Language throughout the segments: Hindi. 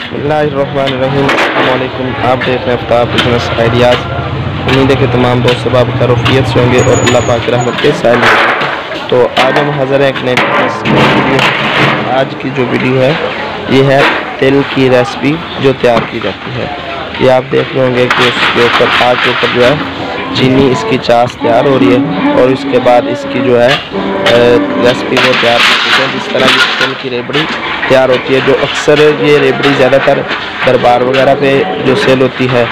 बिस्मिल्लाहिर्रहमानिर्रहीम। अस्सलामुअलैकुम। आप देख रहे हैं आफ्ताब बिजनेस आइडियाज़। उम्मीद है कि तमाम दोस्त सब खैरियत से होंगे और अल्लाह पाक की रहमत के साइल होंगे। तो आज हम हाज़िर हैं एक नए बिजनेस के लिए। आज की जो वीडियो है ये है तिल की रेसिपी जो तैयार की जाती है। ये आप देख रहे होंगे कि उसके ऊपर आग के ऊपर जो है चीनी इसकी चाश तैयार हो रही है और उसके बाद इसकी जो है रेसिपी वो तैयार करते हैं। जिस तरह ये तिल की रेबड़ी तैयार होती है, जो अक्सर ये रेबड़ी ज़्यादातर दरबार वगैरह पे जो सेल होती है,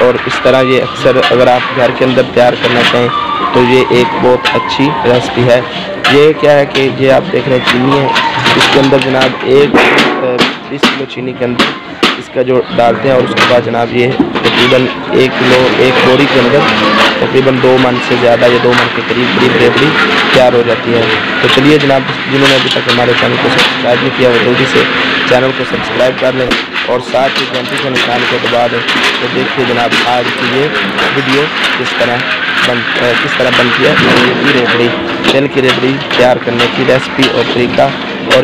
और इस तरह ये अक्सर अगर आप घर के अंदर तैयार करना चाहें तो ये एक बहुत अच्छी रेसिपी है। ये क्या है कि ये आप देख रहे हैं चीनी है, इसके अंदर जनाब 20 किलो चीनी के अंदर इसका जो डालते हैं और उसके बाद जनाब ये तकरीबन 1 किलो एक बोरी के अंदर तकरीबन 2 मन से ज़्यादा या 2 मन के करीब रेबड़ी तैयार हो जाती है। तो चलिए जनाब, जिन्होंने अभी तक हमारे चैनल को सब्सक्राइब नहीं किया वो जल्दी से चैनल को सब्सक्राइब कर लें और साथ ही घंटी के निशान को दबा दें। तो देखिए जनाब आज की ये वीडियो किस तरह बनती है तिल की रेबड़ी। तिल की रेबड़ी तैयार करने की रेसिपी और तरीका। और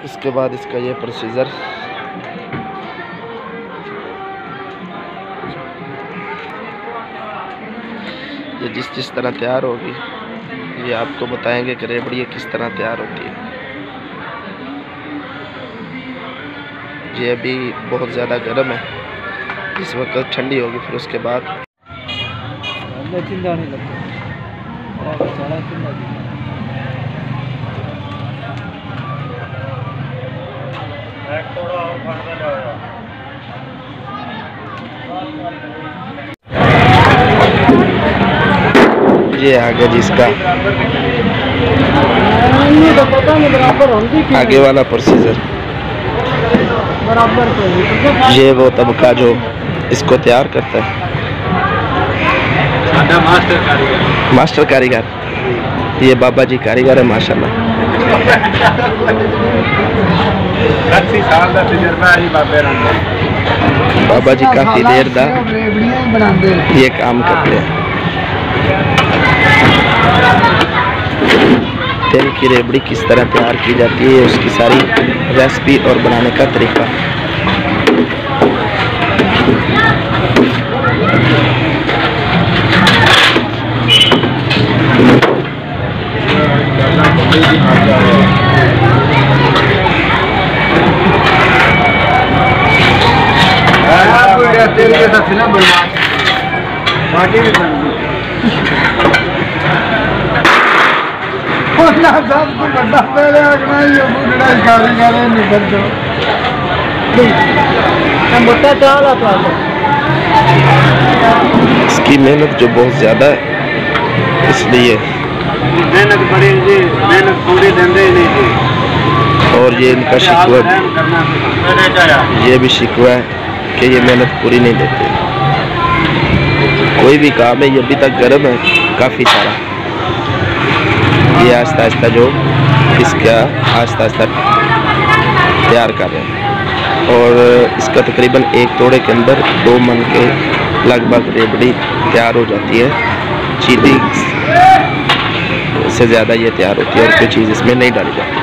इसके बाद इसका ये प्रोसीजर ये जिस तरह तैयार होगी ये आपको बताएंगे कि रेबड़ी किस तरह तैयार होती है। ये अभी बहुत ज़्यादा गर्म है, इस वक्त ठंडी होगी फिर उसके बाद ये आगे जिसका आगे वाला प्रोसीजर, ये वो तबका जो इसको तैयार करता है, मास्टर कारीगर। ये बाबा जी कारीगर है माशाल्लाह। बाबा जी काफ़ी देर दा ये काम करते हैं। तिल की रेबड़ी किस तरह तैयार की जाती है उसकी सारी रेसिपी और बनाने का तरीका। तेल के साथ ना बाटी भी बन गई। सबको बड़ा पहले आगना ये बुढ़ा कारीगर है निकल दो हम बता चाल आप इसकी मेहनत जो बहुत ज़्यादा है इसलिए मेहनत बड़ी जी, मेहनत पूरी देंदे नहीं जी। और ये इनका शिकवा, ये भी शिकवा है कि ये मेहनत पूरी नहीं देते। कोई भी काम है ये अभी तक गर्म है काफ़ी सारा। ये आहिस्ता आहिस्ता जो इसका आहिस्ता आहिस्ता तैयार कर रहे हैं और इसका तकरीबन एक तोड़े के अंदर 2 मन के लगभग रेबड़ी तैयार हो जाती है। चीनी से ज़्यादा ये तैयार होती है और कोई चीज़ इसमें नहीं डाली जाती।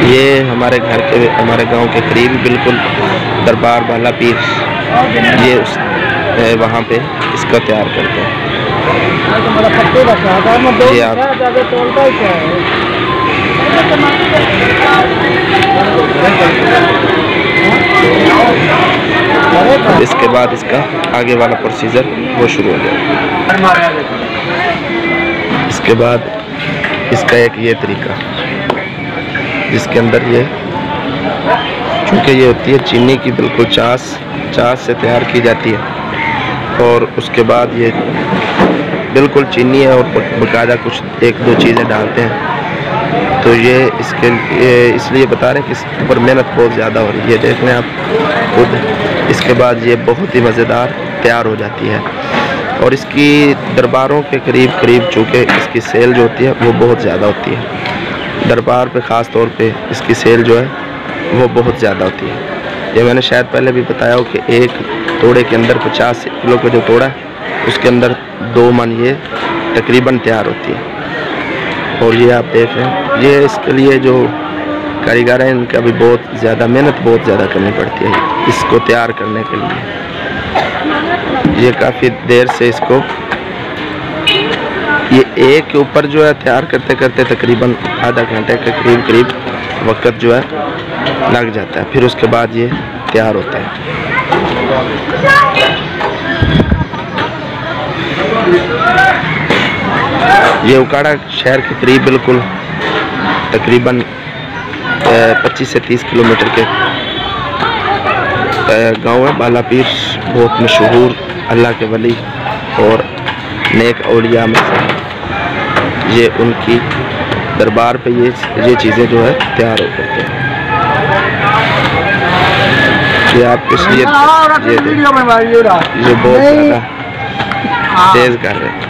ये हमारे घर के हमारे गांव के करीब बिल्कुल दरबार बाला पीर ये वहाँ पे इसका तैयार करते हैं। जी आप इसके बाद इसका आगे वाला प्रोसीजर वो शुरू हो जाएगा। इसके बाद इसका एक ये तरीका, जिसके अंदर ये, चूँकि ये होती है चीनी की बिल्कुल चास से तैयार की जाती है, और उसके बाद ये बिल्कुल चीनी है और बकायदा कुछ एक दो चीज़ें डालते हैं। तो ये इसके इसलिए बता रहे हैं कि इसके ऊपर मेहनत बहुत ज़्यादा हो रही है। ये देख लें आप खुद। इसके बाद ये बहुत ही मज़ेदार तैयार हो जाती है, और इसकी दरबारों के करीब चूँकि इसकी सेल जो होती है वो बहुत ज़्यादा होती है। दरबार पे ख़ास तौर पे इसकी सेल जो है वो बहुत ज़्यादा होती है। ये मैंने शायद पहले भी बताया हो कि एक तोड़े के अंदर 50 किलो का जो तोड़ा है उसके अंदर 2 मन ये तकरीबन तैयार होती है। और ये आप देख रहे हैं, ये इसके लिए जो कारीगर हैं इनका भी बहुत ज़्यादा मेहनत बहुत ज़्यादा करनी पड़ती है इसको तैयार करने के लिए। ये काफ़ी देर से इसको ये एक के ऊपर जो है तैयार करते करते तकरीबन आधा घंटे के करीब वक्त जो है लग जाता है। फिर उसके बाद ये तैयार होता है। ये उकाड़ा शहर के करीब बिल्कुल तकरीबन 25 से 30 किलोमीटर के गांव है। बालापीर बहुत मशहूर अल्लाह के वली और नेक औलिया में से ये उनकी दरबार पे ये चीज़ें जो है तैयार हो करते हैं। ये आपको इसलिए ये बहुत ज़्यादा तेज़ कर रहे हैं।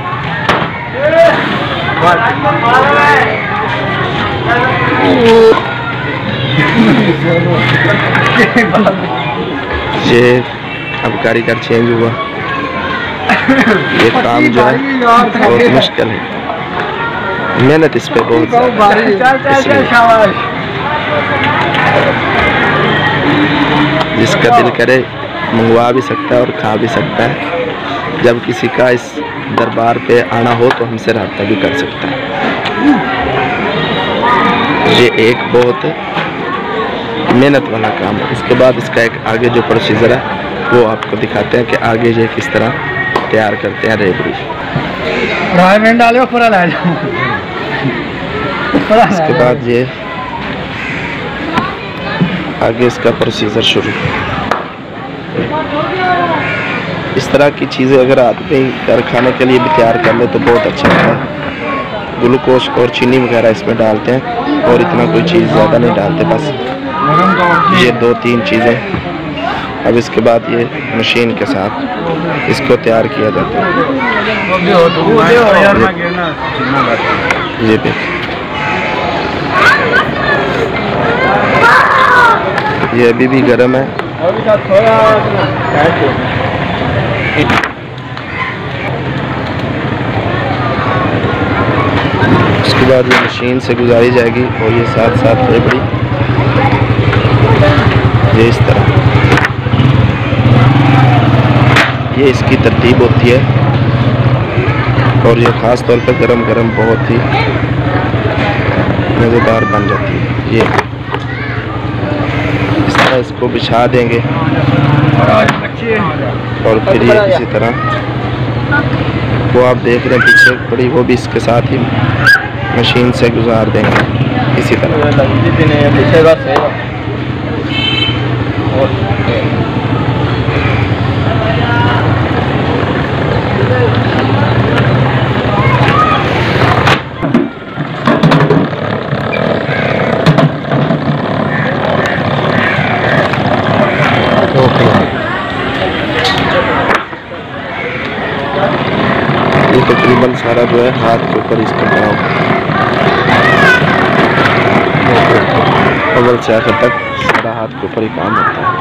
ये अब कारीगर चेंज हुआ। ये काम जो है बहुत मुश्किल है, मेहनत इस पे बहुत ज़्यादा। जिसका दिल करे मंगवा भी सकता है और खा भी सकता है। जब किसी का इस दरबार पे आना हो तो हमसे रब्ता भी कर सकता है। ये एक बहुत मेहनत वाला काम है। इसके बाद इसका एक आगे जो प्रोसीजर है वो आपको दिखाते हैं कि आगे ये किस तरह तैयार करते हैं रेबड़ी। इसके बाद ये आगे इसका प्रोसीजर शुरू। इस तरह की चीज़ें अगर आदमी घर खाने के लिए भी तैयार कर ले तो बहुत अच्छा होता है। ग्लूकोज और चीनी वगैरह इसमें डालते हैं और इतना कोई चीज़ ज़्यादा नहीं डालते, बस ये 2-3 चीज़ें। अब इसके बाद ये मशीन के साथ इसको तैयार किया जाता है। ये देख, ये अभी भी गर्म है। उसके बाद ये मशीन से गुजारी जाएगी और ये साथ साथ रेबड़ी ये इस तरह ये इसकी तरतीब होती है। और ये ख़ास तौर पर गरम गरम बहुत ही मज़ेदार बन जाती है। ये इस तरह इसको बिछा देंगे और फिर ये इसी तरह वो आप देख रहे हैं पीछे पड़ी वो भी इसके साथ ही मशीन से गुजार देंगे इसी तरह। ये तकरीबन सारा जो है हाथ के ऊपर इसका बना हुआ अव्वल से आखिर तक सारा हाथ के ऊपर ही काम होता है।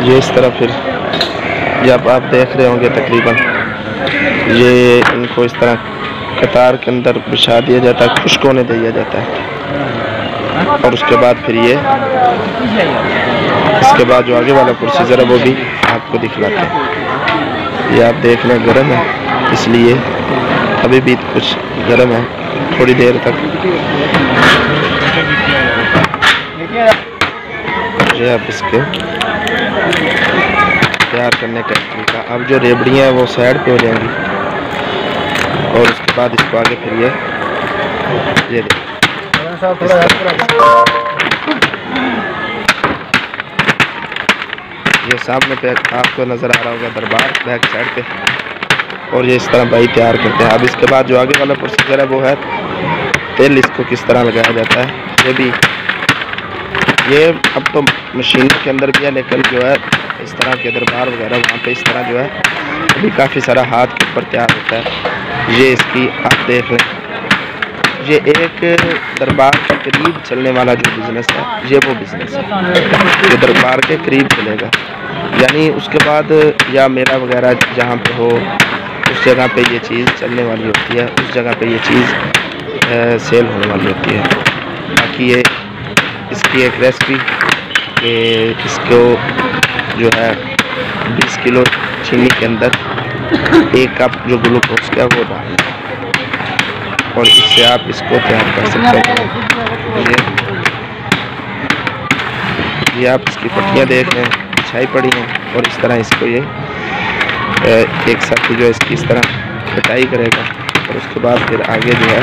ये इस तरह फिर जब आप देख रहे होंगे तकरीबन ये इनको इस तरह कतार के अंदर बिछा दिया जाता है, खुश्क होने दिया जाता है। और उसके बाद फिर ये इसके बाद जो आगे वाला प्रोसीजर है वो भी आपको दिखलाते हैं। ये आप देख लें गर्म है, इसलिए अभी भी कुछ गर्म है। थोड़ी देर तक ये आप इसके तैयार करने का तरीका। अब जो रेबड़ियाँ हैं वो साइड पे हो जाएंगी और उसके बाद इसको आगे फिर ये सामने पे आपको नज़र आ रहा होगा दरबार बैक साइड पे, और ये इस तरह भाई तैयार करते हैं। अब इसके बाद जो आगे वाला प्रोसीजर है वो है तेल इसको किस तरह लगाया जाता है। ये अब तो मशीन के अंदर भी है, लेकिन जो है इस तरह के दरबार वगैरह वहाँ पे इस तरह जो है अभी काफ़ी सारा हाथ के ऊपर तैयार होता है। ये इसकी आप देख लें, ये एक दरबार के करीब चलने वाला जो बिज़नेस है ये वो बिज़नेस है जो दरबार के करीब चलेगा। यानी उसके बाद या मेला वगैरह जहाँ पे हो उस जगह पे ये चीज़ चलने वाली होती है, उस जगह पे ये चीज़ सेल होने वाली होती है। बाकी ये इसकी एक रेसिपी कि इसको जो है 20 किलो चीनी के अंदर 1 कप जो ग्लूकोज का वो डालना और इससे आप इसको तैयार कर सकते हैं। ये आप इसकी पट्टियाँ देख लें, बिछाई पड़ी हैं, और इस तरह इसको ये एक साथी जो है इसकी इस तरह कटाई करेगा, और उसके बाद फिर आगे जो है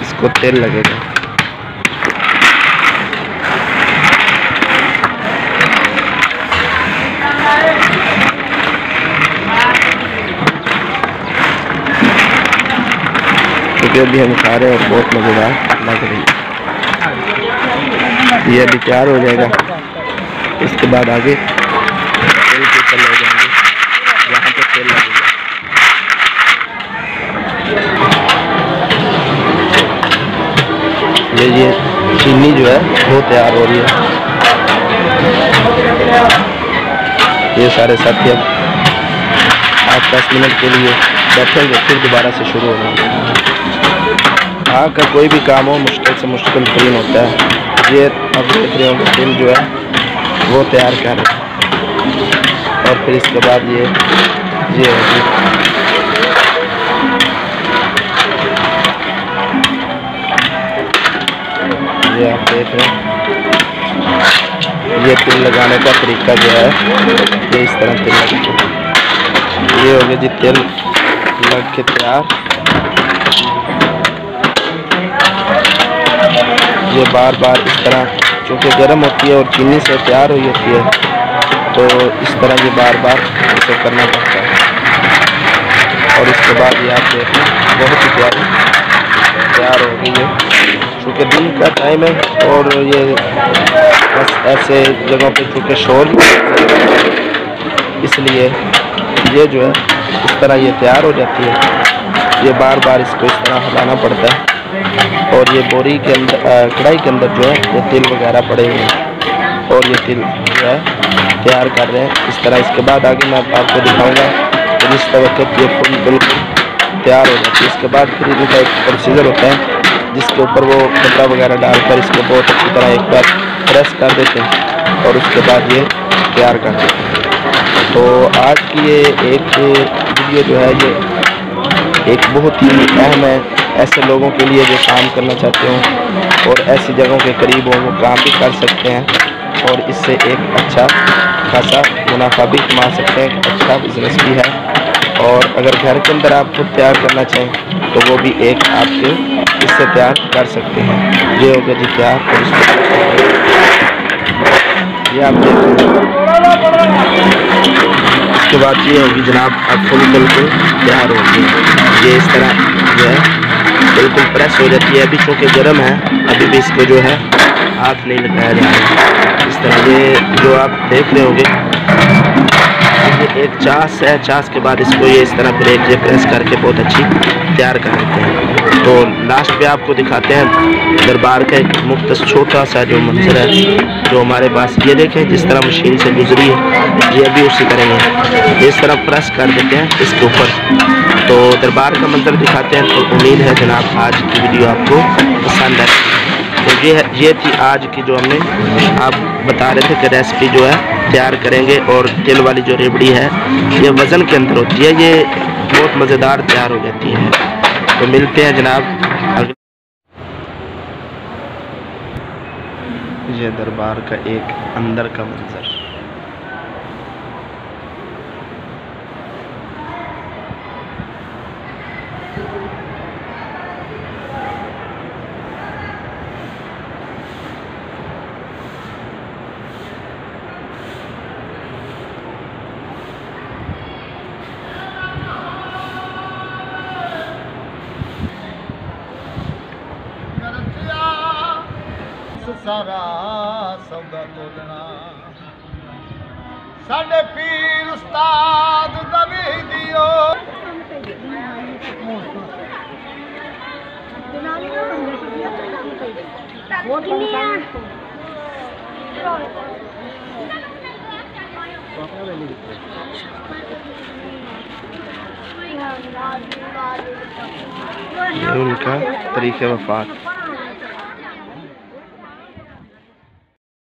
इसको तेल लगेगा। जो भी हम खा रहे हैं और बहुत मज़ेदार लग रही है। ये अभी तैयार हो जाएगा, इसके बाद आगे तेल के ऊपर ले जाएंगे जहाँ पे तेल लगेगा। ये चीनी जो है वो तैयार हो रही है। ये सारे साथी अब 8-10 मिनट के लिए बैठेंगे, फिर दोबारा से शुरू होगा। हाँ का कोई भी काम हो मुश्किल से मुश्किल तरीन होता है। ये अब देख रहे होंगे तेल जो है वो तैयार कर रहे हैं, और फिर इसके बाद ये होगी ये आप देख रहे हैं। ये तेल लगाने का तरीका जो है ये इस तरह तेल लगेगा। ये हो गया जी तेल लग के तैयार। ये बार बार इस तरह चूँकि गर्म होती है और चीनी से तैयार हुई होती है, तो इस तरह ये बार बार इसे करना पड़ता है। और इसके बाद ये आप देखें बहुत ही प्यारी तैयार हो गई है। चूँकि दिन का टाइम है और ये बस ऐसे जगहों पे चूँकि शोर इसलिए ये जो है इस तरह ये तैयार हो जाती है। ये बार बार इसको इस तरह हिलाना पड़ता है, और ये बोरी के अंदर कढ़ाई के अंदर जो है ये तिल वगैरह पड़े हुए हैं, और ये तिल जो है तैयार कर रहे हैं इस तरह। इसके बाद आगे मैं आपको दिखाऊंगा कि जिस वक्त ये फुल बिल्कुल तैयार हो जाती है, इसके बाद फिर इनका एक प्रोसीजर होता है जिसके ऊपर वो कपड़ा वगैरह डालकर इसको बहुत अच्छी तरह एक बार प्रेस कर देते हैं, और उसके बाद ये तैयार कर देते हैं। तो आज की ये एक वीडियो जो है ये एक बहुत ही अहम है ऐसे लोगों के लिए जो काम करना चाहते हों और ऐसी जगहों के करीब हों, वो काम भी कर सकते हैं और इससे एक अच्छा खासा मुनाफा भी कमा सकते हैं। अच्छा बिजनेस भी है, और अगर घर के अंदर आप खुद तैयार करना चाहें तो वो भी एक आपके इससे तैयार कर सकते हैं। ये हो गया जी तैयार, और ये आप उसके बाद ये होगी जनाब अब फुल बिल्कुल तैयार होगी। ये इस तरह जो है बिल्कुल प्रेस हो जाती है। अभी चूँकि गर्म है, अभी भी इसको जो है हाथ नहीं लगाया जा रहा है। इस तरह ये जो आप देख रहे होंगे ये एक चास है, चास के बाद इसको ये इस तरह ब्रेक ये प्रेस करके बहुत अच्छी तैयार कर देते हैं। तो लास्ट पे आपको दिखाते हैं दरबार का एक मुख्तस छोटा सा जो मंजर है जो हमारे पास। ये देखें जिस तरह मशीन से गुजरी है, ये भी उसी करेंगे, इस तरह प्रेस कर देते हैं इसके ऊपर। तो दरबार का मंजर दिखाते हैं। तो उम्मीद है जनाब आज की वीडियो आपको पसंद है। तो ये थी आज की जो हमने आप बता रहे थे कि रेसिपी जो है तैयार करेंगे। और तिल वाली जो रेवड़ी है ये वज़न के अंदर होती है, ये बहुत मज़ेदार तैयार हो जाती है। तो मिलते हैं जनाब। ये दरबार का एक अंदर का मंजर। बस सारा सौदा तोलना साडे पीर उस्ताद दवी दियो ये उनका तरीक़े वफ़ात।